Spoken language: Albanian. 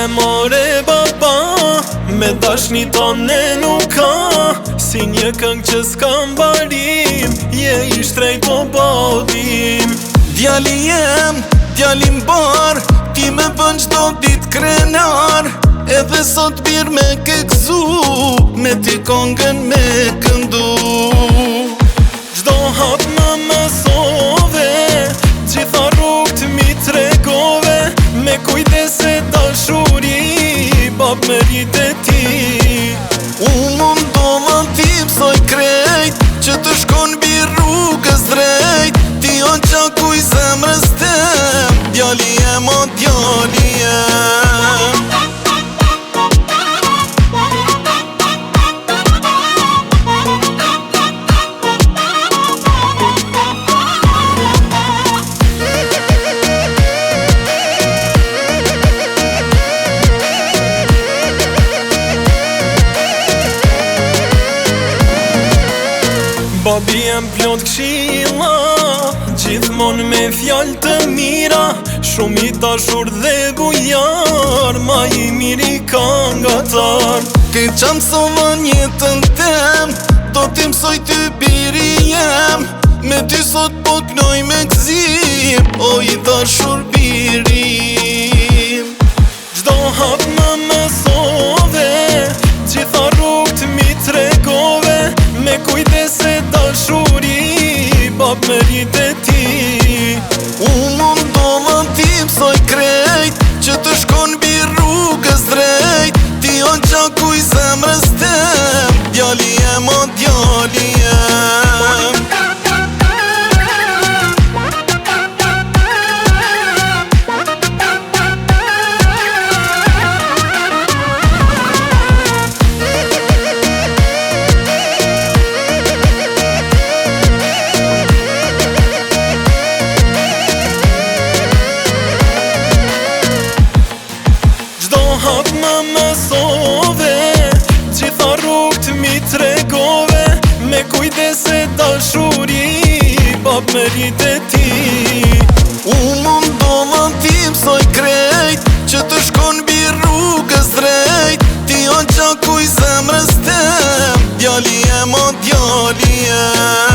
e more baba, me dashni tonë nuk ka. Si një këngë që s'kam barim, je i shtrejt po bodim. Djali jem, djalim bar, ti me bën qdo dit krenar. Edhe sot bir me këgzu, me ti kongën me këndu. Gjdo hap më mësove, gjitha rrugt mi tregove. Me kujdes e dashuri, bab me rrit e ti. Mundova ti mësoj krejt, që të shkon bi rrugës drejt. Ti o qakuj zemrës tem, djali jem o djali jem. Babi jem plot kshila, gjithmon me fjallë të mira. Shumë i dashur dhe bujar, ma i miri ka ngatar. Ti qa mësova njëtën tem, do ti mësoj ty biri jem. Me ty sot po t'noj me gzim, o i dashur birim. Gjdo hap më mësove, gjitha rrugt mi tregove. Me kujdes e dashuri, bab me rrit e ti. Mundova ti mësoj krejt, që të shkon bi rrugës drejt. Ti o qakuj zemrës tem, djali jem o djali jem. Hap më mësove, gjitha rrugt mi tregove. Me kujdes e dashuri, bab me rrit e ti. Mundova ti mësoj krejt, që të shkon bi rrugës drejt. Ti o qakuj zemrës tem, djali jem o djali jem.